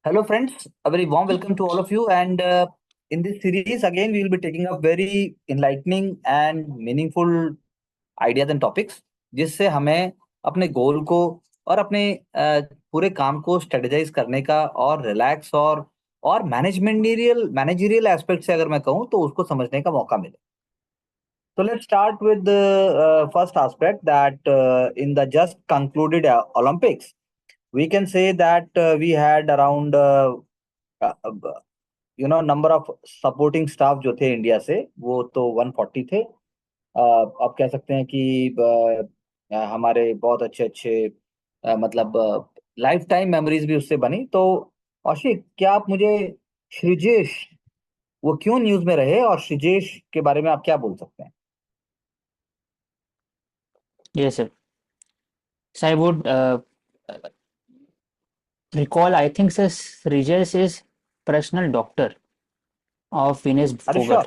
Hello, friends. A very warm welcome to all of you. And in this series, again, we will be taking up very enlightening and meaningful ideas and topics, जिससे हमें अपने गोल को और अपने पूरे काम को स्ट्रेटेजाइज करने का और रिलैक्स और मैनेजरियल एस्पेक्ट से अगर मैं कहूँ तो उसको समझने का मौका मिले. So let's start with the first aspect that in the just concluded Olympics, we can say that we had around uh, number of supporting staff जो थे इंडिया से वो तो 140 थे. आप कह सकते हैं कि हमारे बहुत अच्छे अच्छे मतलब लाइफ टाइम मेमोरीज भी उससे बनी. तो औशिक, क्या आप मुझे श्रीजेश वो क्यों न्यूज में रहे और श्रीजेश के बारे में आप क्या बोल सकते हैं? Yes, sir. So I would recall, I think, sir, Rajesh is personal doctor of Venus अरे Phogat. श्योर.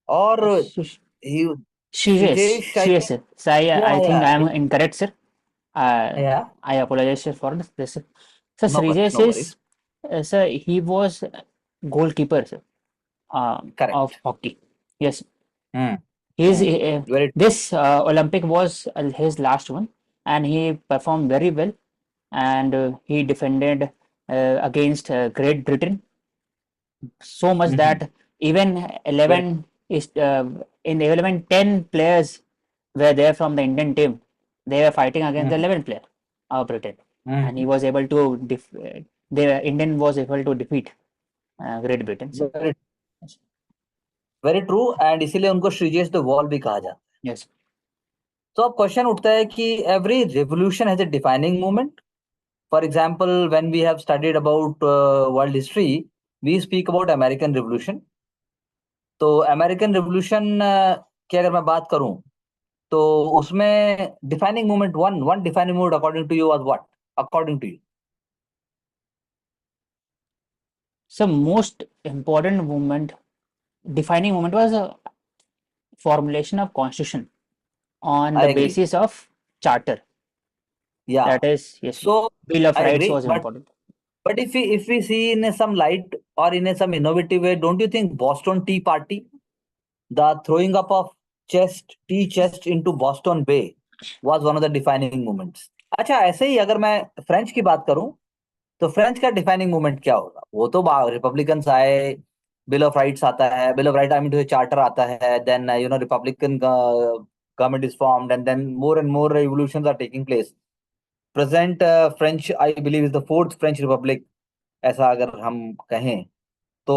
और Sh- he- Yes, Sreejesh I yes, think. sir. So या I think या I am incorrect, sir. या I apologize, sir, for this. Sir, so no worries, Rajesh no is, worries. sir, he was goalkeeper, sir, of correct. hockey. Yes, hmm. his hmm. Very. this Olympic was his last one, and he performed very well, and he defended against Great Britain so much that even very. 11 is in the 11 10 players were there from the Indian team. They were fighting against the 11 player of Britain, and he was able to the Indian was able to defeat Great Britain. So, very. yes. Very true. And इसीलिए उनको Sreejesh the wall भी कहा जाता है. Yes. तो अब question उठता है कि every revolution has a defining moment. For example, when we have studied about world history, we speak about American revolution. तो अमेरिकन रिवोल्यूशन की अगर मैं बात करूं तो उसमें defining moment, one one defining moment according to you was what? According to you. So most important movement, defining moment was a formulation of constitution on the I agree. basis of charter. Yeah. That is, yes, so Bill of I Rights agree. was important. But if we see in some light or in some innovative way, don't you think Boston Tea Party, the throwing up of tea chest into Boston Bay, was one of the defining moments? अच्छा, ऐसे ही अगर मैं French की बात करूं तो French का defining movement क्या होगा? वो तो रिपब्लिकन्स आए, बिल ऑफ राइट्स आता है, bill of right I mean charter आता है, then republican government is formed and then more and more revolutions are taking place. Present French I believe is the fourth French republic, ऐसा अगर हम कहें तो.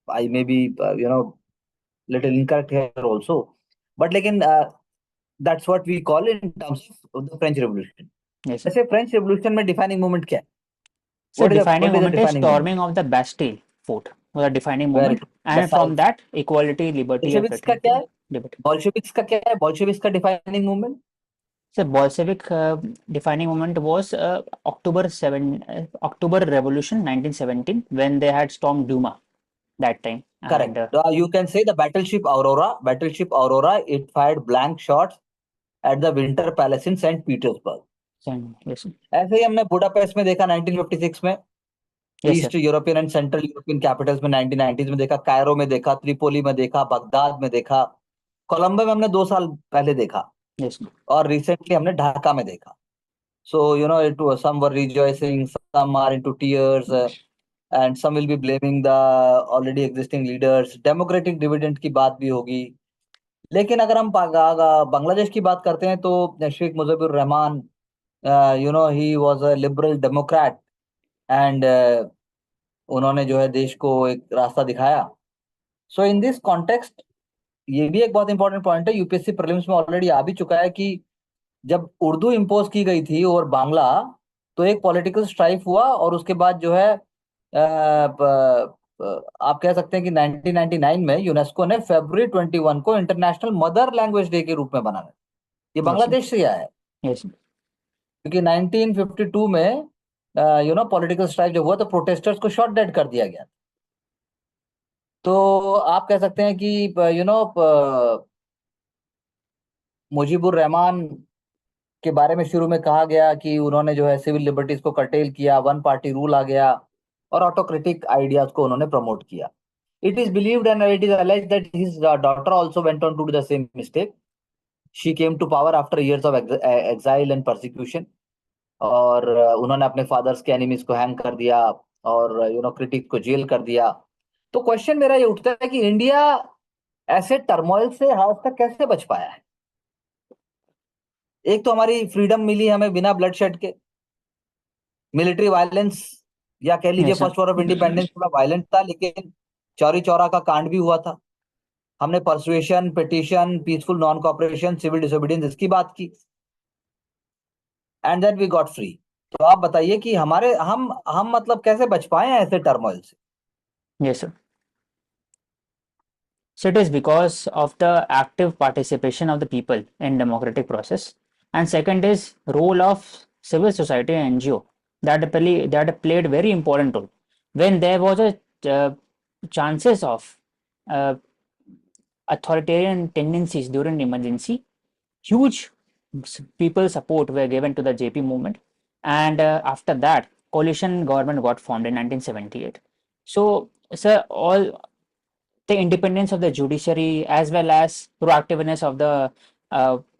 I may be little incorrect here also, but लेकिन that's what we call in terms of the French revolution. Yes. वैसे French revolution में defining moment क्या है? So what defining is the moment is defining moment? storming of the Bastille fort was a defining very moment, true. and from बसाल्स. that equality, liberty, and Bolsheviks का क्या fraternity है? liberty. Bolsheviks का defining movement? So Bolshevik defining moment was October Revolution 1917 when they had stormed Duma that time, and correct. You can say the battleship Aurora, it fired blank shots at the Winter Palace in Saint Petersburg. yes, ऐसे ही हमने Budapest में देखा 1956 में, yes, sir, east European and central European Capitals में 1990s में देखा, Cairo में देखा, त्रिपोली में देखा, बगदाद में देखा, कोलंबो में हमने 2 साल पहले देखा, yes, और रिसेंटली हमने ढाका में देखा. So, it was some were rejoicing, some are into tears, and some will be blaming the already existing leaders. Democratic dividend की बात भी होगी. लेकिन अगर हम बांग्लादेश की बात करते हैं तो Sheikh Mujibur Rahman, he was a liberal democrat, and उन्होंने जो है देश को एक रास्ता दिखाया. सो इन दिस कॉन्टेक्स्ट, ये भी एक बहुत इंपॉर्टेंट पॉइंट है, यूपीएससी प्रीलिम्स में ऑलरेडी आ भी चुका है कि जब उर्दू इम्पोज की गई थी और बांग्ला, तो एक पॉलिटिकल स्ट्राइफ हुआ और उसके बाद जो है आप कह सकते हैं कि 1999 में यूनेस्को ने फरवरी 21 को इंटरनेशनल मदर लैंग्वेज डे के रूप में बनाया. ये yes, बांग्लादेश से आया है, yes, क्योंकि 1952 में पॉलिटिकल स्ट्राइक जो हुआ तो प्रोटेस्टर्स को शॉट डेड कर दिया गया. तो आप कह सकते हैं कि मुजीबुर रहमान के बारे में शुरू में कहा गया कि उन्होंने जो है सिविल लिबर्टीज को कर्टेल किया, वन पार्टी रूल आ गया और ऑटोक्रेटिक आइडियाज को उन्होंने प्रमोट किया. It is believed and it is alleged that his daughter also went on to do the same mistake. She came to power after years of exile and persecution. और उन्होंने अपने fathers के enemies को hang कर दिया और critic को jail कर दिया. तो क्वेश्चन मेरा ये उठता है कि इंडिया ऐसे टर्मोइल से आज तक कैसे बच पाया है. एक तो हमारी फ्रीडम मिली हमें बिना ब्लड शेड के. मिलिट्री वायलेंस या कह लीजिए Yes, sir. First war of independence थोड़ा वायलेंट था, लेकिन चौरी चौरा का कांड भी हुआ था. हमने persuasion, petition, peaceful non cooperation, civil disobedience इसकी बात की, and then we got free. तो आप बताइए कि हमारे हम मतलब कैसे बच पाए हैं ऐसे टर्मोइल से. Yes, sir. So it is because of the active participation of the people in democratic process, and second is role of civil society and NGO that played very important role when there was a chances of uh, authoritarian tendencies during emergency. Huge people support were given to the JP movement, and after that coalition government got formed in 1978. So sir, all the independence of the judiciary as well as proactiveness of the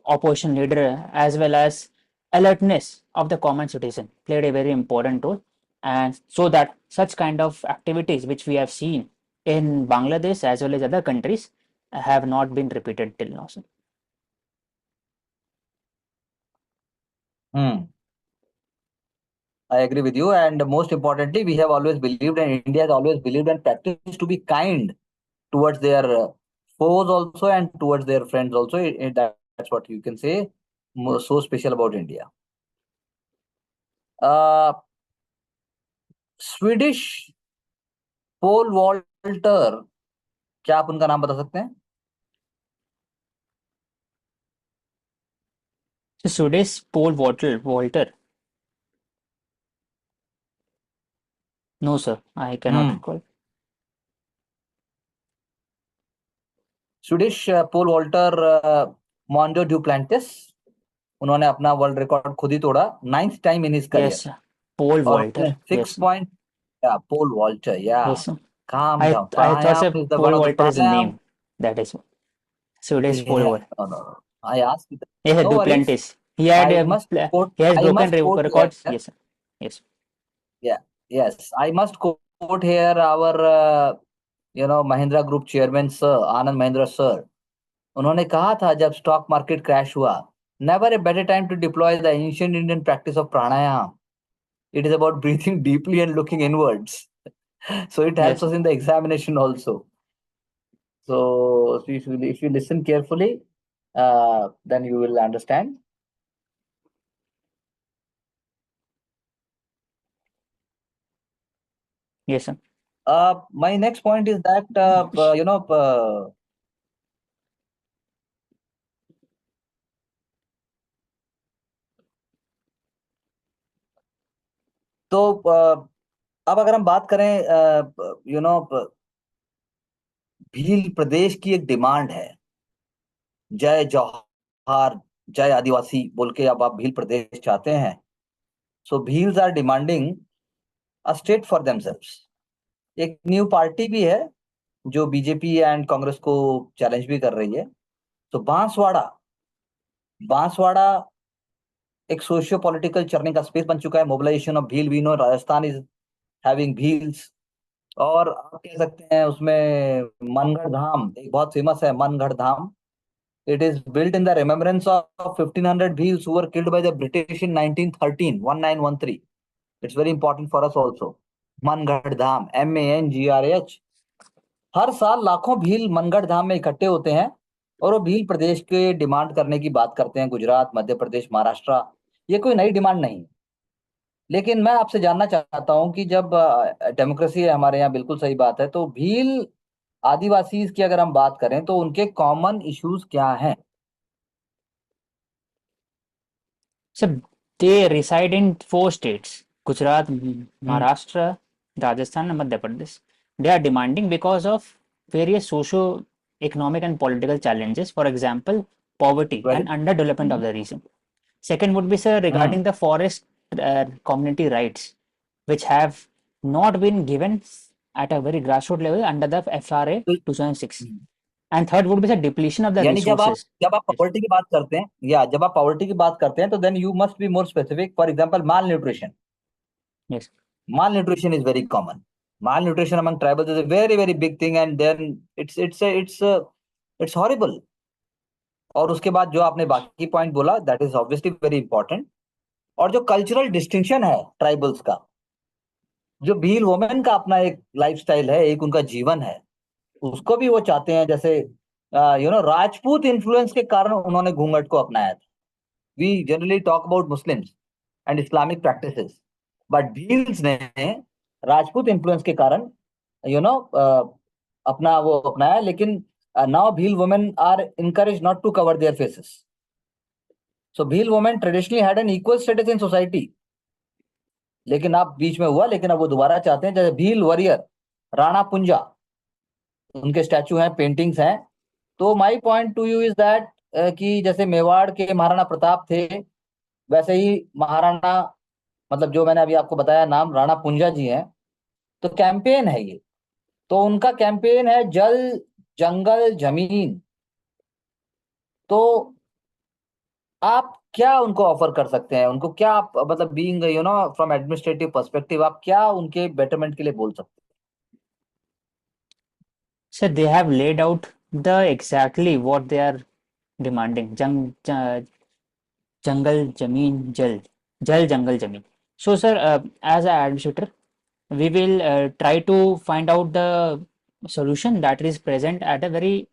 opposition leader as well as alertness of the common citizen played a very important role, and so that such kind of activities which we have seen in Bangladesh as well as other countries have not been repeated till now, sir. I agree with you, and most importantly, we have always believed, and India has always believed and practiced to be kind towards their foes also and towards their friends also. That's what you can say so special about India. Swedish pole vaulter, क्या आप उनका नाम बता सकते हैं? So Swedish Paul Walter. No, sir, I cannot recall. Swedish pole vaulter Mondo Duplantis, उन्होंने अपना world record खुद ही तोड़ा 9th time in his career. Yes, sir. Paul और Walter. उसने 6 Yes, पॉइंट. या पोल वॉल्टर, या yes, sir. calm down. I thought Pranayam sir, is the one Paul of the Walter is a pranayam. name. That is Swedish Paul Yeah, Walter. no. I asked you that. Yes, sir, No worries. Duplantis. He had I must quote. he has I broken must quote records. here. Yes, sir. Yes. Yeah. Yes. I must quote here our Mahindra group chairman sir Anand Mahindra sir. उन्होंने कहा था जब stock market crash हुआ, never a better time to deploy the ancient Indian practice of pranayama. It is about breathing deeply and looking inwards. So it helps Yes. us in the examination also. So if you listen carefully, then you will understand. Yes, sir. My next point is that तो अब अगर हम बात करें भील प्रदेश की एक demand है, जय जौहार जय आदिवासी बोल के अब आप भील प्रदेश चाहते हैं. सो Bhils are demanding a state for themselves. एक न्यू पार्टी भी है जो बीजेपी एंड कांग्रेस को चैलेंज भी कर रही है. तो बांसवाड़ा एक सोशियो पॉलिटिकल चर्निंग का स्पेस बन चुका है. Mobilisation of Bhil, we know Rajasthan is having Bhils. और आप कह सकते हैं उसमें मनगढ़ धाम एक बहुत फेमस है, Mangarh Dham. It is built in the remembrance of 1500 Bhils who were killed by the British in 1913 1913. It's very important for us also. Mangarh Dham, MANGRH. हर साल लाखों भील मनगढ़ धाम में इकट्ठे होते हैं और वो भील प्रदेश के डिमांड करने की बात करते हैं. गुजरात, मध्य प्रदेश, महाराष्ट्र. ये कोई नई डिमांड नहीं. लेकिन मैं आपसे जानना चाहता हूं कि जब डेमोक्रेसी है हमारे यहाँ, बिल्कुल सही बात है, तो भील आदिवासी की अगर हम बात करें तो उनके कॉमन इश्यूज क्या हैं? So they reside in 4 states: Gujarat, Maharashtra, Rajasthan, and Madhya Pradesh. They are demanding because of various socio-economic and political challenges. For example, poverty and underdevelopment of the region. Second would be, sir, regarding the forest community rights, which have not been given at a very grassroots level under the FRA तो 2006. And third would be the depletion of the यानी resources. जब आप Yes, poverty की बात करते हैं, या जब आप पॉवर्टी की बात करते हैं, तो then you must be more specific. For example, malnutrition. yes, Malnutrition is very common. Malnutrition among tribals is a very very big thing, and then it's horrible. और उसके बाद जो आपने बाकी पॉइंट बोला, that is obviously very important. और जो cultural distinction है ट्राइबल्स का, जो भील वुमेन का अपना एक लाइफस्टाइल है, एक उनका जीवन है, उसको भी वो चाहते हैं. जैसे राजपूत इन्फ्लुएंस के कारण उन्होंने घूंघट को अपनाया था. We generally talk about Muslims and Islamic practices, but Bhils ने राजपूत इन्फ्लुएंस के कारण यू नो अपना वो अपनाया. लेकिन now Bhil women are encourage not to cover their faces. So Bhil women traditionally had an equal status in society. लेकिन अब बीच में हुआ, लेकिन अब वो दोबारा चाहते हैं. जैसे भील वॉरियर राणा पुंजा, उनके स्टैचू हैं, पेंटिंग्स हैं. तो my point two you is that कि जैसे मेवाड़ के महाराणा प्रताप थे, वैसे ही महाराणा, मतलब जो मैंने अभी आपको बताया नाम, राणा पुंजा जी हैं. तो कैंपेन है ये. तो उनका कैंपेन है जल जंगल जमीन. तो आप क्या उनको ऑफर कर सकते हैं? उनको क्या आप, मतलब बीइंग फ्रॉम एडमिनिस्ट्रेटिव पर्सपेक्टिव, आप क्या उनके बेटरमेंट के लिए बोल सकते sir, they have laid out the exactly what they are demanding. Jungle, Jameen, Jal, Jungle, Jameen. So, sir, as an administrator, we will try to find out the solution that is present at a very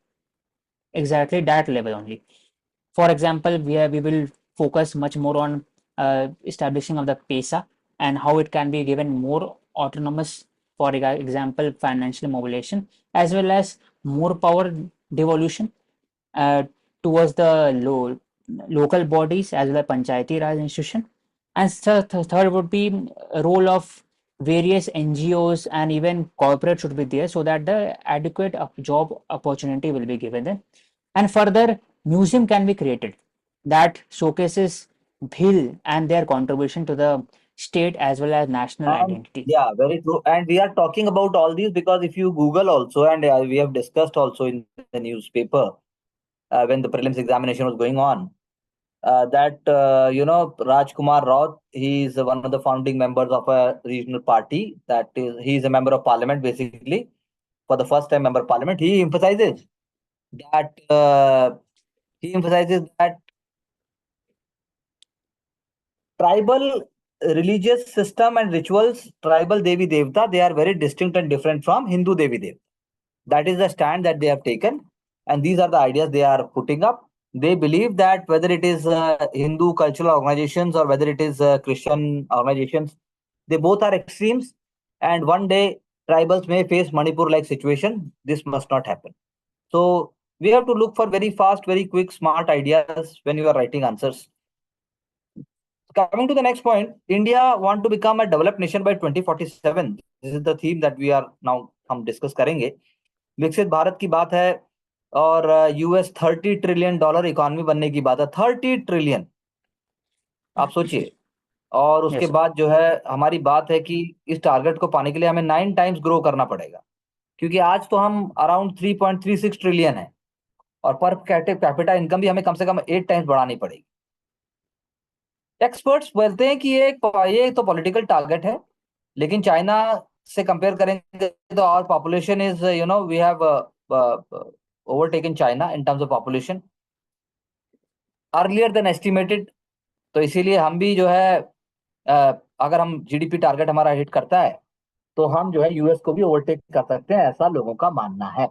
exactly that level only. For example, we will focus much more on establishing of the PESA and how it can be given more autonomous, for example, financial mobilization, as well as more power devolution uh, towards the local bodies as well as Panchayati Raj institution. And third would be a role of various NGOs and even corporate should be there so that the adequate job opportunity will be given them. And further, museum can be created that showcases Bhil and their contribution to the state as well as national हैं? identity. Yeah, very true. And we are talking about all these because if you Google also, and we have discussed also in the newspaper when the prelims examination was going on, that Rajkumar Raut, he is one of the founding members of a regional party. That is, he is a member of parliament basically, for the first time member of parliament. That he emphasizes that tribal religious system and rituals, tribal Devi Devta, they are very distinct and different from Hindu Devi Devta. That is the stand that they have taken, and these are the ideas they are putting up. They believe that whether it is Hindu cultural organizations or whether it is Christian organizations, they both are extremes, and one day tribals may face Manipur-like situation. This must not happen. So we have to look for very fast, very quick, smart ideas when you are writing answers. Coming to the next point, India want to become a developed nation by 2047. This is the theme that we are now हम discuss करेंगे. विकसित भारत की बात है, और US $30 trillion economy बनने की बात है. 30 ट्रिलियन, आप सोचिए. और उसके Yes, बाद जो है हमारी बात है कि इस टारगेट को पाने के लिए हमें 9 टाइम्स ग्रो करना पड़ेगा, क्योंकि आज तो हम अराउंड 3.36 ट्रिलियन है, और पर कैपिटा इनकम भी हमें कम से कम 8 टाइम्स बढ़ानी पड़ेगी. एक्सपर्ट्स बोलते हैं कि ये तो पॉलिटिकल टारगेट है, लेकिन चाइना से कंपेयर करेंगे तो our population is we have overtaken China in terms of population earlier than estimated. तो इसीलिए हम भी जो है अगर हम जीडीपी टारगेट हमारा हिट करता है, तो हम जो है यूएस को भी ओवरटेक कर सकते हैं, ऐसा लोगों का मानना है.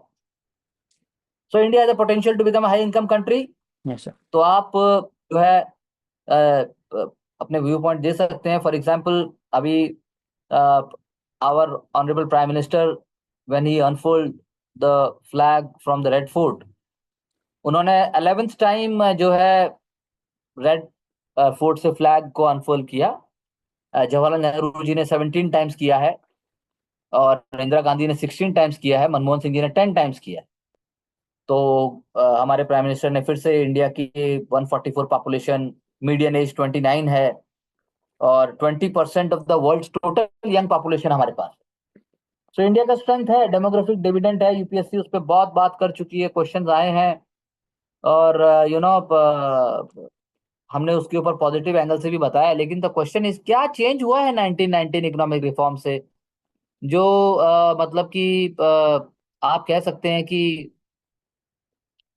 So India has a potential to become high income country. yes, sir. तो आप जो है अपने व्यू पॉइंट दे सकते हैं. फॉर एग्जांपल, अभी our honourable prime minister when he unfold the flag from the Red Fort, उन्होंने 11th टाइम जो है रेड फोर्ट से फ्लैग को अनफोल्ड किया. जवाहरलाल नेहरू जी ने 17 टाइम्स किया है, और इंदिरा गांधी ने 16 टाइम्स किया है, मनमोहन सिंह जी ने 10 टाइम्स किया है. तो हमारे प्राइम मिनिस्टर ने फिर से इंडिया की 144 पॉपुलेशन मीडियन एज 29 है, और 20% of the world total young population हमारे पास है। सो इंडिया का स्ट्रेंथ है, डेमोग्राफिक डिविडेंड है। यूपीएससी उस पर बहुत बात कर चुकी है, क्वेश्चंस आए हैं, और हमने उसके ऊपर पॉजिटिव एंगल से भी बताया। लेकिन द क्वेश्चन इज, क्या चेंज हुआ है 1919 इकोनॉमिक रिफॉर्म से, जो मतलब कि आप कह सकते हैं कि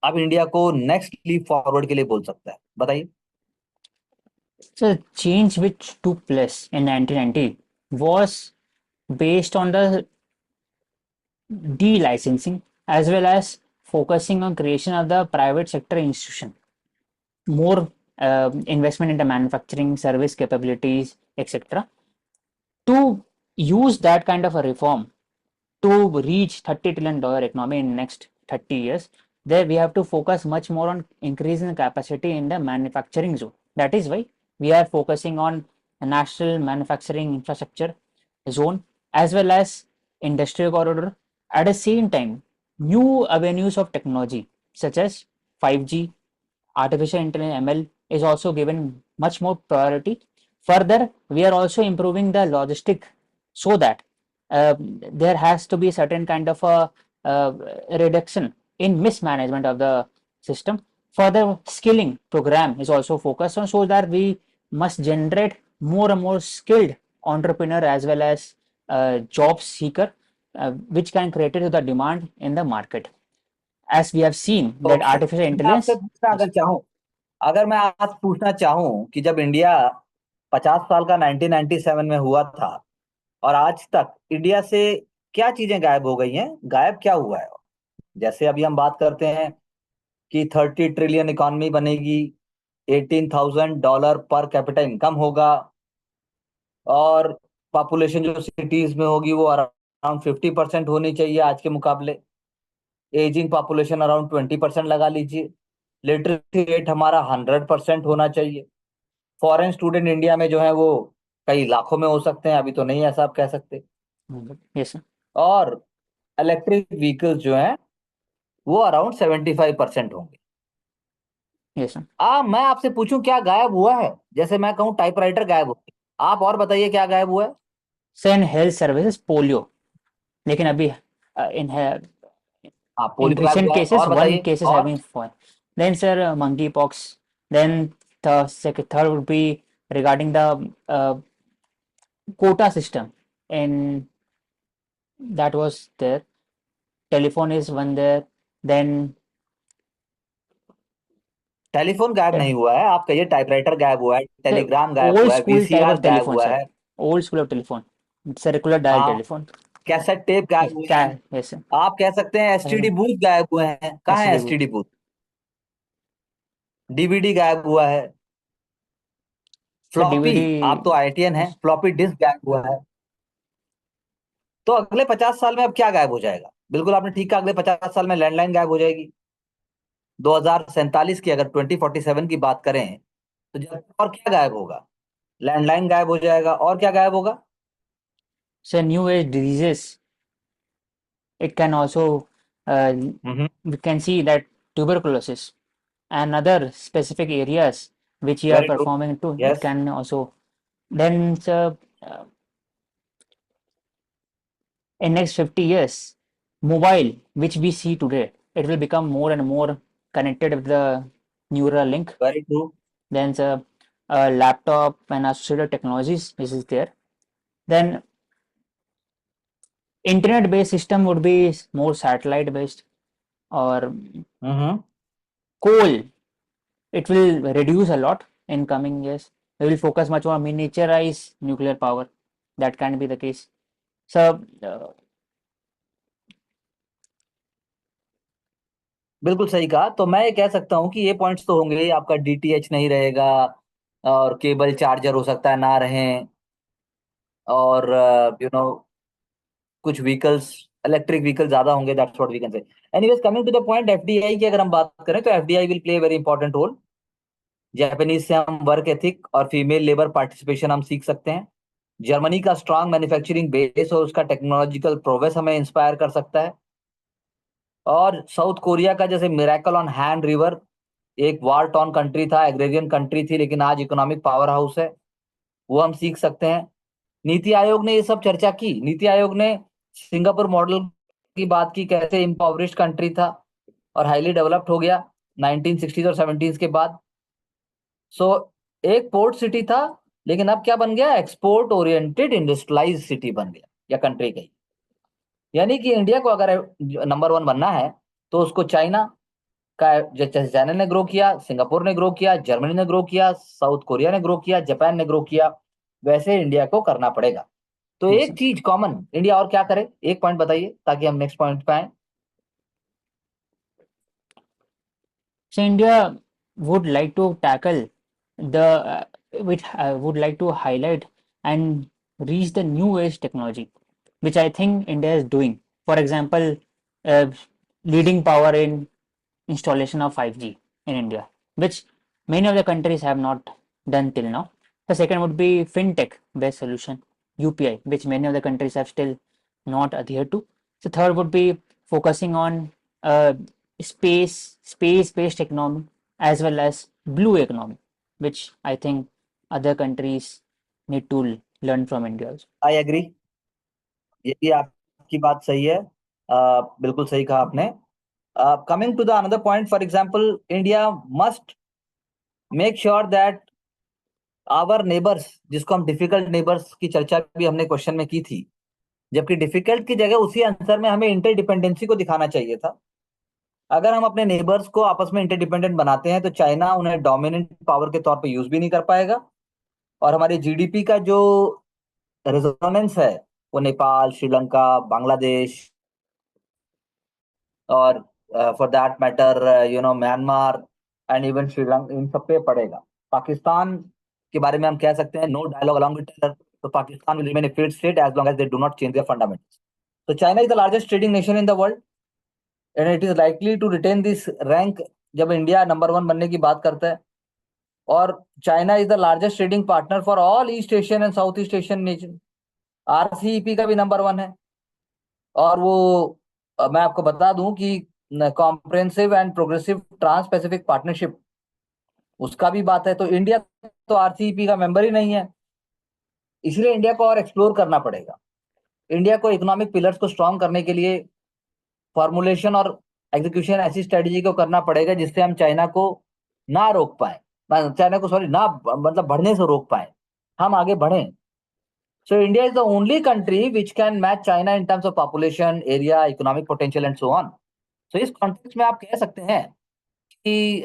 अब इंडिया को नेक्स्ट लीप फॉरवर्ड के लिए बोल सकता है? बताइए। So the change which took place in 1990 was based on the de-licensing as well as focusing on creation of the private sector institution, more investment into manufacturing, service capabilities, etc. To use that kind of a reform to reach $30 trillion economy in next 30 years, there we have to focus much more on increasing the capacity in the manufacturing zone. That is why we are focusing on a national manufacturing infrastructure zone as well as industrial corridor. At the same time, new avenues of technology such as 5G, artificial intelligence ML is also given much more priority. Further, we are also improving the logistic so that there has to be a certain kind of a uh, reduction in mismanagement of the system. Further, skilling program is also focused on so that we must generate more and more skilled entrepreneur as well as job seeker, which can create the demand in the market. As we have seen that okay, artificial मैं आपसे intelligence. पूछना Yes. अगर चाहूँ, अगर मैं आज पूछना चाहूँ कि जब इंडिया 50 साल का 1997 में हुआ था, और आज तक इंडिया से क्या चीजें गायब हो गई हैं, गायब क्या हुआ है? जैसे अभी हम बात करते हैं कि 30 ट्रिलियन इकॉनमी बनेगी, $18,000 पर कैपिटा इनकम होगा, और पॉपुलेशन जो सिटीज में होगी वो अराउंड 50% होनी चाहिए आज के मुकाबले। एजिंग पॉपुलेशन अराउंड 20% लगा लीजिए। लिटरेसी रेट हमारा 100% होना चाहिए। फॉरेन स्टूडेंट इंडिया में जो है वो कई लाखों में हो सकते हैं, अभी तो नहीं ऐसा आप कह सकते। Yes, sir. और इलेक्ट्रिक व्हीकल्स जो हैं वो अराउंड 75% होंगे। Yes, sir. मैं आपसे पूछूं क्या गायब हुआ है? जैसे मैं कहूँ टाइपराइटर गायब हो गया, आप और बताइए क्या गायब हुआ है? Sir, in health services, polio. लेकिन अभी हाँ, in पोलियो गायब recent हुआ है, cases, और one बताइए cases have और। been found. Then, sir, monkeypox. Then the second, third would be regarding the quota system, and that was there. Telephone is one there. Then telephone गायब uh, नहीं हुआ है, आप कहिए टाइपराइटर गायब हुआ है, the टेलीग्राम गायब old हुआ है, school type वीसीआर of गायब telephone, हुआ sir. है। Old school of telephone. Circular dial हाँ, telephone. कैसेट टेप गायब हुए हैं। Yes, sir. आप कह सकते हैं एसटीडी बूथ गायब हुए हैं। कहाँ है STD booth. STD booth? DVD गायब हुआ है। So फ्लॉपी, आप DVD. तो आईटीएन हैं, फ्लॉपी डिस्क गायब हुआ है। तो अगले 50 साल में अब क्या गायब हो जाएगा? बिल्कुल आपने ठीक कहा, अगले 50 साल में लैंडलाइन गायब हो जाएगी। 2047 की अगर 2047 की बात करें, तो जब और क्या गायब होगा? लैंडलाइन गायब हो जाएगा, और क्या गायब होगा? So new age diseases. It can also hmm. we can see that tuberculosis and other specific areas which you are very true. performing to, it yes. can also. Then in next 50 years, mobile which we see today, it will become more and more connected with the neural link. Very true. Then laptop and associated technologies, this is there. Then internet based system would be more satellite based, or hmm. coal, it will reduce a lot in coming years. We will focus much more on miniaturize nuclear power. That can be the case. So बिल्कुल सही कहा। तो मैं ये कह सकता हूँ कि ये पॉइंट्स तो होंगे ही, आपका डीटीएच नहीं रहेगा, और केबल चार्जर हो सकता है ना रहें, और कुछ व्हीकल्स, इलेक्ट्रिक व्हीकल ज्यादा होंगे, that's what we can say. Anyways, coming to the point, FDI की अगर हम बात करें तो FDI will play very important role. Japanese से हम वर्क एथिक और फीमेल लेबर पार्टिसिपेशन हम सीख सकते हैं। जर्मनी का स्ट्रांग मैन्युफैक्चरिंग बेस और उसका टेक्नोलॉजिकल प्रोग्रेस हमें इंस्पायर कर सकता है। और साउथ कोरिया का जैसे मिरेकल ऑन हैंड रिवर एक वार टॉर्न कंट्री था, एग्रेरियन कंट्री थी, लेकिन आज इकोनॉमिक पावर हाउस है। वो हम सीख सकते हैं। नीति आयोग ने ये सब चर्चा की। नीति आयोग ने सिंगापुर मॉडल की बात की, कैसे इम्पोवरिश्ड कंट्री था और हाईली डेवलप्ड हो गया 1960s और 70s के बाद। सो एक पोर्ट सिटी था, लेकिन अब क्या बन गया? एक्सपोर्ट ओरिएंटेड इंडस्ट्रियलाइज सिटी बन गया, या कंट्री गई। यानी कि इंडिया को अगर नंबर वन बनना है, तो उसको चाइना का, जैसे चाइना ने ग्रो किया, सिंगापुर ने ग्रो किया, जर्मनी ने ग्रो किया, साउथ कोरिया ने ग्रो किया, जापान ने ग्रो किया, वैसे इंडिया को करना पड़ेगा। तो Yes, एक sir. चीज कॉमन, इंडिया और क्या करे? एक पॉइंट बताइए ताकि हम नेक्स्ट पॉइंट पे आए। So India would like to tackle the would like to highlight and reach the new age technology, which I think India is doing. For example, uh, leading power in installation of 5G in India, which many of the countries have not done till now. The second would be fintech based solution, UPI, which many of the countries have still not adhered to. The third would be focusing on space based economy as well as blue economy, which I think other countries need to learn from India also. I agree, ये भी आपकी बात सही है। बिल्कुल सही कहा आपने। Coming to the another point, for example, India must make sure that our neighbours, जिसको हम डिफिकल्ट नेबर्स की चर्चा भी हमने क्वेश्चन में की थी, जबकि डिफिकल्ट की जगह उसी आंसर में हमें इंटरडिपेंडेंसी को दिखाना चाहिए था। अगर हम अपने नेबर्स को आपस में इंटरडिपेंडेंट बनाते हैं, तो चाइना उन्हें डोमिनेंट पावर के तौर पे यूज भी नहीं कर पाएगा, और हमारी जीडीपी का जो रेजोनेंस है, वो नेपाल, श्रीलंका, बांग्लादेश, और for that matter Myanmar and even Sri Lanka, इन सब पे पड़ेगा। पाकिस्तान के बारे में हम कह सकते हैं, no dialogue along with terror, तो Pakistan will remain a failed state as long as they do not change their fundamentals. तो China is the largest trading nation in the world, and it is likely to retain this rank जब India number one बनने की बात करता है। और China is the largest trading partner for all East Asian and South East Asian nation. RCEP का भी number one है। और वो मैं आपको बता दूं कि comprehensive and progressive trans Pacific partnership, उसका भी बात है। तो इंडिया तो आरसीईपी का मेंबर ही नहीं है, इसलिए इंडिया को और एक्सप्लोर करना पड़ेगा। इंडिया को इकोनॉमिक पिलर्स को स्ट्रॉन्ग करने के लिए फॉर्मुलेशन और एग्जीक्यूशन ऐसी स्ट्रेटेजी को करना पड़ेगा जिससे हम चाइना को ना रोक पाए, चाइना को, सॉरी, ना मतलब बढ़ने से रोक पाए, हम आगे बढ़ें। So India is the only country which can match China in terms of population, area, economic potential and so on. तो इस कॉन्टेक्स्ट में आप कह सकते हैं कि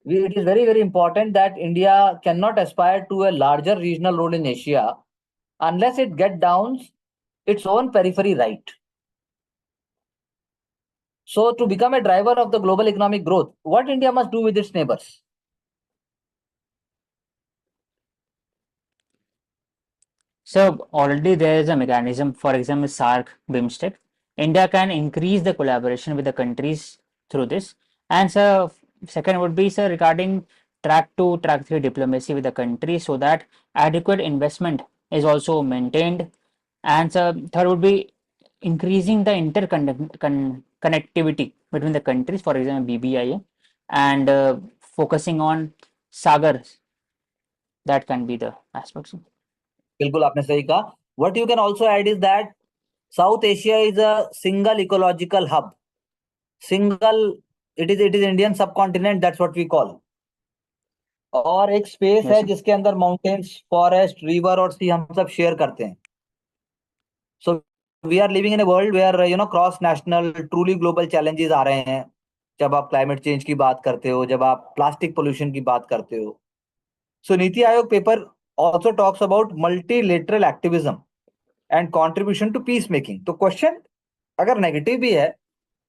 it is very very important that India cannot aspire to a larger regional role in Asia unless it get down its own periphery right. So to become a driver of the global economic growth, what India must do with its neighbors? So already there is a mechanism, for example, SARC, BIMSTEC. India can increase the collaboration with the countries through this. And so second would be, sir, regarding track 2, track 3 diplomacy with the country so that adequate investment is also maintained. And so third would be increasing the interconnectivity between the countries, for example, BBIA, and focusing on Sagars. That can be the aspects. बिल्कुल आपने सही कहा। What you can also add is that South Asia is a single ecological hub. Single, it is Indian subcontinent, that's what we call. और एक space Yes, है sir. जिसके अंदर mountains, forest, river और सी हम सब शेयर करते हैं। So we are living in a world where cross national truly global challenges आ रहे हैं। जब आप क्लाइमेट चेंज की बात करते हो, जब आप प्लास्टिक पोल्यूशन की बात करते हो। So Niti Aayog paper also talks about multilateral activism and contribution to peace making. तो क्वेश्चन अगर नेगेटिव भी है,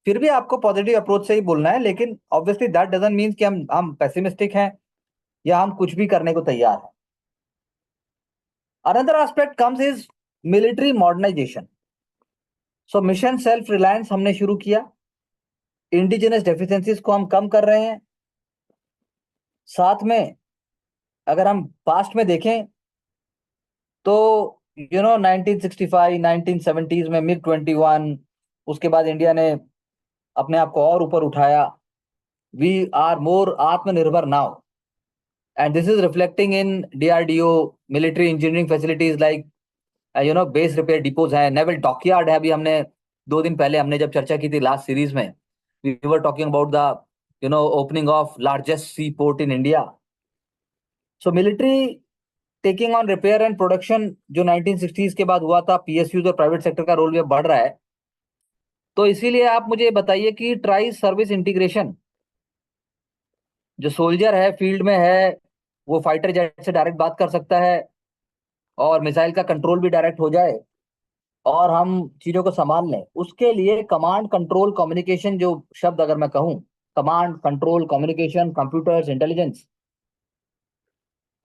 फिर भी आपको पॉजिटिव अप्रोच से ही बोलना है, लेकिन ऑब्वियसली दैट डजंट मीन कि हम पेसिमिस्टिक हैं या हम कुछ भी करने को तैयार हैं। Another aspect comes is military modernisation. So mission self reliance हमने शुरू किया, इंडिजिनस डेफिशिएंसीज को हम कम कर रहे हैं। साथ में अगर हम पास्ट में देखें तो 1965 1970s में मिग 21, उसके बाद इंडिया ने अपने आप को और ऊपर उठाया, We are more Atmanirbhar now. And this is reflecting in DRDO, military engineering facilities like base repair depots है, नेवल डॉकयार्ड है. अभी हमने 2 दिन पहले हमने जब चर्चा की थी लास्ट सीरीज में, we were talking about the opening of largest sea port in India. So military taking on repair and production जो 1960s के बाद हुआ था, पीएसयूज और प्राइवेट सेक्टर का रोल भी अब बढ़ रहा है. तो इसीलिए आप मुझे बताइए कि ट्राई सर्विस इंटीग्रेशन, जो सोल्जर है फील्ड में है, वो फाइटर जेट से डायरेक्ट बात कर सकता है और मिसाइल का कंट्रोल भी डायरेक्ट हो जाए और हम चीजों को संभाल लें. उसके लिए कमांड कंट्रोल कम्युनिकेशन, जो शब्द अगर मैं कहूं, command control communication computers intelligence,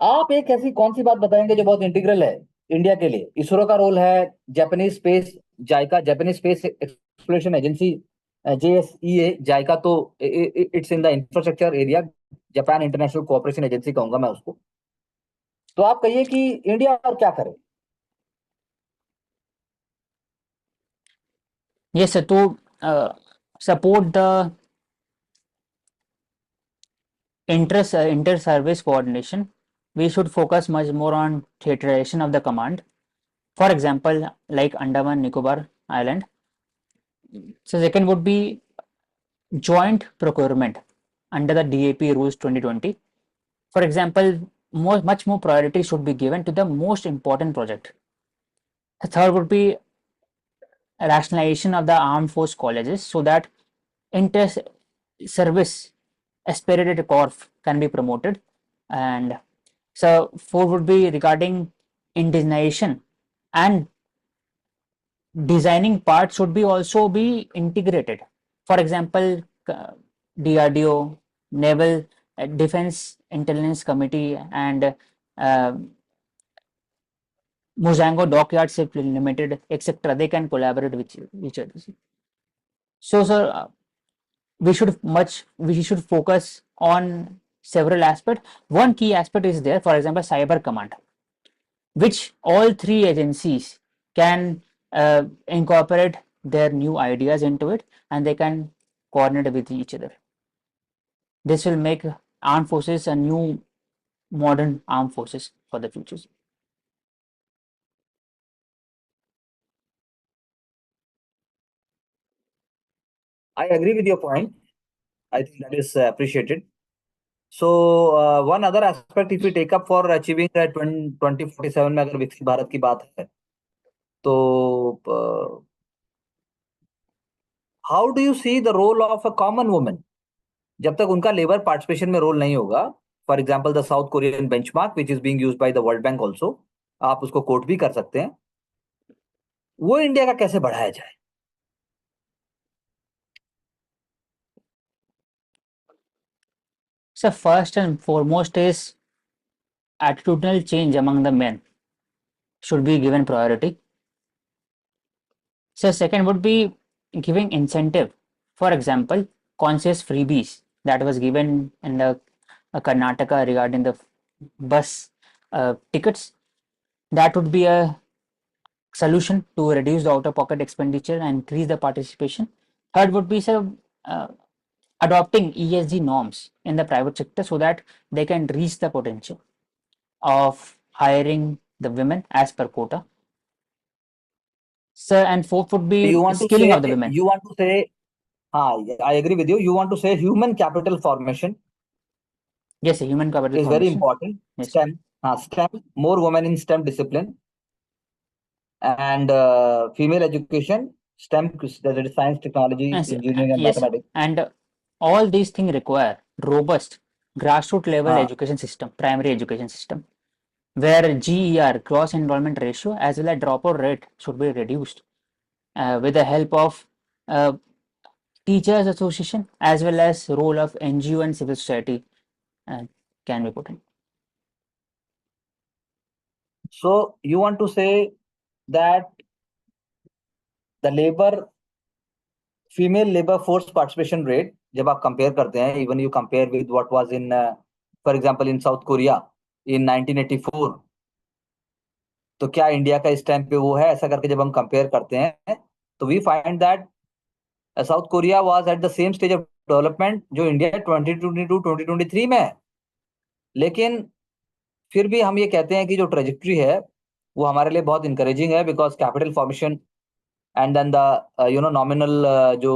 आप एक ऐसी कौन सी बात बताएंगे जो बहुत इंटीग्रल है इंडिया के लिए? इसरो का रोल है, जापानीज स्पेस जायका, Japanese space exploration agency, JSEA जायका, तो it's in the infrastructure area, Japan international cooperation agency कहूंगा मैं उसको. तो आप कहिए कि इंडिया और क्या करे? Yes, sir. To support the inter-service coordination, we should focus much more on theaterization of the command. For example, like Andaman Nicobar Island. So second would be joint procurement under the DAP rules 2020. For example, much more priority should be given to the most important project. The third would be rationalization of the armed force colleges so that inter-service aspirated corps can be promoted. And so four would be regarding indigenization, and designing parts should be also be integrated. For example, DRDO, Naval Defense Intelligence Committee, and Mozango Dockyard Ship Limited, etc. They can collaborate with each other. So, sir, we should focus on several aspects. One key aspect is there, for example, cyber command, which all three agencies can incorporate their new ideas into it, and they can coordinate with each other. This will make armed forces a new modern armed forces for the future. I agree with your point. I think that is appreciated. So one other aspect, if we take up for achieving that 2047 में अगर विकसित भारत की बात है, तो how do you see the role of a common woman जब तक उनका लेबर पार्टिसिपेशन में रोल नहीं होगा? For example the South Korean benchmark which is being used by the World Bank also, आप उसको कोट भी कर सकते हैं. वो इंडिया का कैसे बढ़ाया जाए? So first and foremost is attitudinal change among the men should be given priority. So second would be giving incentive. For example, conscious freebies that was given in the Karnataka regarding the bus tickets. That would be a solution to reduce the out-of-pocket expenditure and increase the participation. Third would be adopting ESG norms in the private sector so that they can reach the potential of hiring the women as per quota. So, and fourth would be skilling of the women. You want to say, I agree with you. You want to say human capital formation. Yes, human capital is formation. Very important. Yes. STEM, more women in STEM discipline, and female education, STEM, that is science, technology, yes, engineering, and yes, mathematics. And all these things require robust grassroots level education system, primary education system, where GER, gross enrollment ratio, as well as dropout rate should be reduced with the help of teachers association as well as role of NGO and civil society can be put in. So you want to say that the female labor force participation rate, जब आप compare करते हैं, even you compare with what was in for example in South Korea in 1984, तो क्या India का इस time पे वो है? ऐसा करके जब हम कंपेयर करते हैं तो we find that South Korea was at the same stage of development जो इंडिया 2022-2023 में है, लेकिन फिर भी हम ये कहते हैं कि जो ट्रेजेक्ट्री है वो हमारे लिए बहुत इंकरेजिंग है, because capital formation and then the nominal जो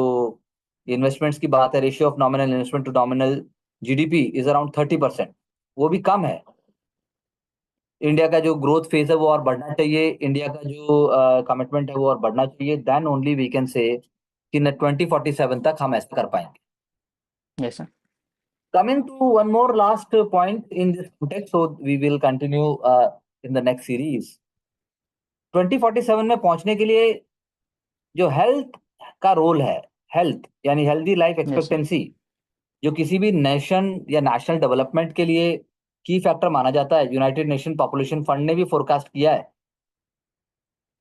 इन्वेस्टमेंट्स की बात है, ratio of nominal investment to nominal GDP is around 30%, वो भी कम है। इंडिया का जो ग्रोथ फेज है वो और बढ़ना चाहिए, इंडिया का जो कमिटमेंट है वो और बढ़ना चाहिए, देन ओनली वी कैन से कि 2047 तक हम ऐसा कर पाएंगे। Yes, sir. Coming to one more last point in this context, so we will continue in the next series. 2047 में पहुंचने के लिए जो हेल्थ का रोल है, हेल्थ यानी healthy life Yes, sir. Expectancy, जो किसी भी नेशन या नेशनल डेवलपमेंट के लिए की फैक्टर माना जाता है। यूनाइटेड नेशन पॉपुलेशन फंड ने भी फोरकास्ट किया है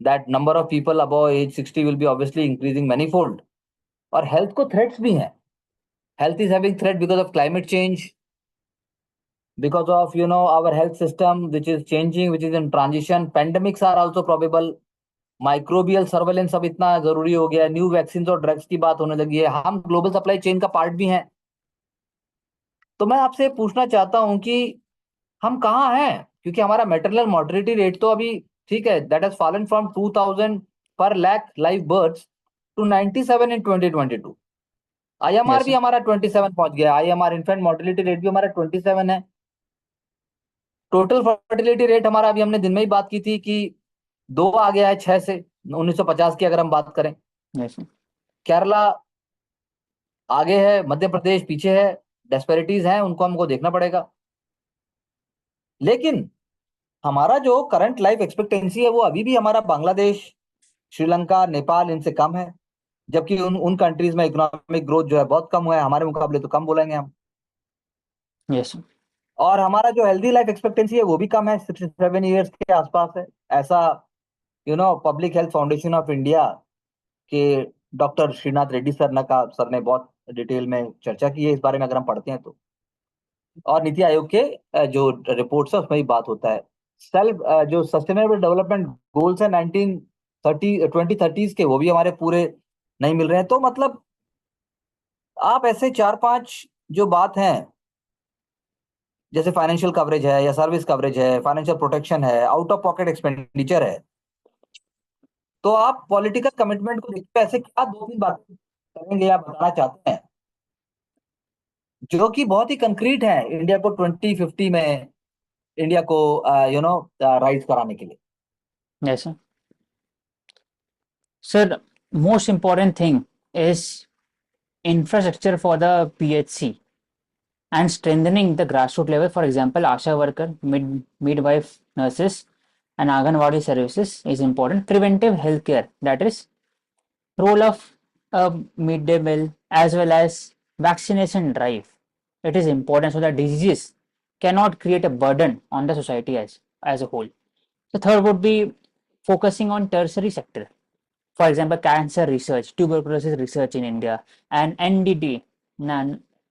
that number of people above age 60 will be obviously increasing manifold. और हेल्थ को थ्रेट्स भी हैं। Health is having threat because of climate change, because of our health system which is changing, which is in transition. Pandemics are also probable. Microbial surveillance अब इतना जरूरी हो गया है, न्यू वैक्सीन और ड्रग्स की बात होने लगी है, हम ग्लोबल सप्लाई चेन का पार्ट भी हैं। तो मैं आपसे पूछना चाहता हूं कि हम कहाँ हैं, क्योंकि हमारा मैटरनल मॉर्टेलिटी रेट तो अभी ठीक है, दैट हैज फॉलन फ्रॉम 2000 पर lakh live births to 97 in 2022। IMR Yes, भी sir. हमारा 27 पहुंच गया, आईएमआर इन्फेंट मॉर्टेलिटी रेट भी हमारा 27 है। टोटल फर्टिलिटी रेट हमारा, अभी हमने दिन में ही बात की थी कि 2 आ गया है 6 से 1950 की अगर हम बात करें। Yes, sir. केरला आगे है, मध्य प्रदेश पीछे है, डेस्पेरिटीज हैं, उनको हमको देखना पड़ेगा। लेकिन हमारा जो करंट लाइफ एक्सपेक्टेंसी है वो अभी भी हमारा बांग्लादेश, श्रीलंका, नेपाल इनसे कम है, जबकि उन उन कंट्रीज में इकोनॉमिक ग्रोथ जो है बहुत कम हुआ है, हमारे मुकाबले तो कम बोलेंगे हम। Yes, sir. और हमारा जो हेल्दी लाइफ एक्सपेक्टेंसी है वो भी कम है, 67 ईयर्स के आसपास है। ऐसा public health foundation of India के डॉक्टर श्रीनाथ रेड्डी सर ने बहुत डिटेल में चर्चा की है इस बारे में, अगर हम पढ़ते हैं तो। और नीति आयोग के जो रिपोर्ट्स है उसमें भी बात होता है। सेल्फ जो सस्टेनेबल डेवलपमेंट गोल्स है 2030 के, वो भी हमारे पूरे नहीं मिल रहे हैं। तो मतलब आप ऐसे 4-5 जो बात हैं, जैसे फाइनेंशियल कवरेज है या सर्विस कवरेज है, फाइनेंशियल प्रोटेक्शन है, आउट ऑफ पॉकेट एक्सपेंडिचर है, तो आप पॉलिटिकल कमिटमेंट को देखते ऐसे क्या 2-3 बातें करेंगे या बताना चाहते हैं जो कि बहुत ही कंक्रीट है इंडिया को 2050 में इंडिया को राइज कराने के लिए? Yes, sir. Sir, most important thing is infrastructure for the PHC and strengthening the grassroots level. For example, ASHA worker, midwife, nurses, and Anganwadi services is important. Preventive healthcare, that is role of midday meal as well as vaccination drive. It is important so that diseases cannot create a burden on the society as a whole. The third would be focusing on tertiary sector. For example, cancer research, tuberculosis research in India, and NDT,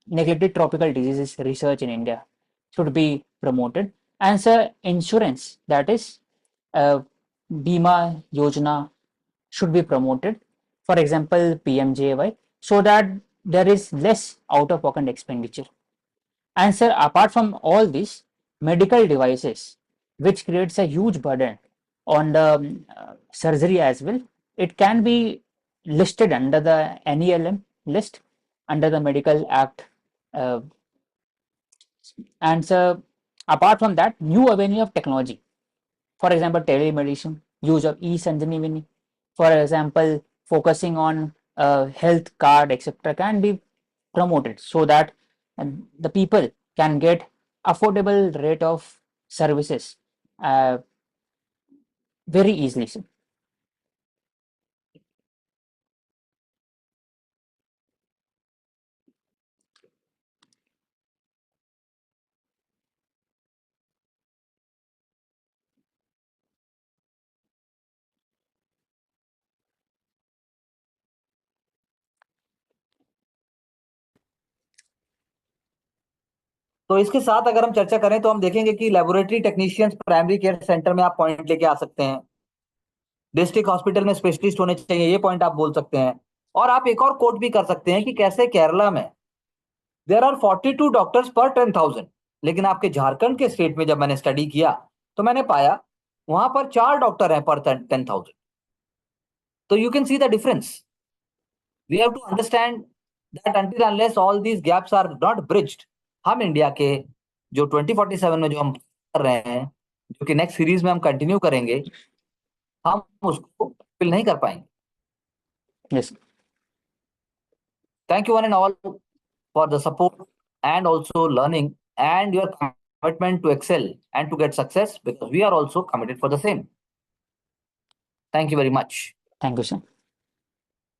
neglected tropical diseases research in India should be promoted. And so insurance, that is Bima Yojana should be promoted. For example, PMJY, so that there is less out-of-pocket expenditure. And sir, apart from all this, medical devices, which creates a huge burden on the surgery as well, it can be listed under the NELM list under the Medical Act. Uh, and so, apart from that, new avenue of technology, for example, telemedicine, use of e-Sanjeevani, for example, focusing on health card, etc., can be promoted so that the people can get affordable rate of services uh, very easily. तो इसके साथ अगर हम चर्चा करें तो हम देखेंगे कि laboratory technicians primary care centre में आप पॉइंट लेके आ सकते हैं, डिस्ट्रिक्ट हॉस्पिटल में स्पेशलिस्ट होने चाहिए, ये पॉइंट आप बोल सकते हैं। और आप एक और कोट भी कर सकते हैं कि कैसे केरला में देयर आर 42 डॉक्टर्स पर 10,000। लेकिन आपके झारखंड के स्टेट में जब मैंने स्टडी किया तो मैंने पाया वहां पर 4 डॉक्टर हैं पर 10,000। तो you can see the difference. We have to understand that until unless all these gaps are not bridged, हम इंडिया के जो 2047 में जो हम कर रहे हैं, जो कि नेक्स्ट सीरीज में हम कंटिन्यू करेंगे, हम उसको फिल नहीं कर पाएंगे। Yes. Thank you one and all for the support and also learning and your commitment to excel and to get success, because we are also committed for the same. Thank you very much. Thank you, sir.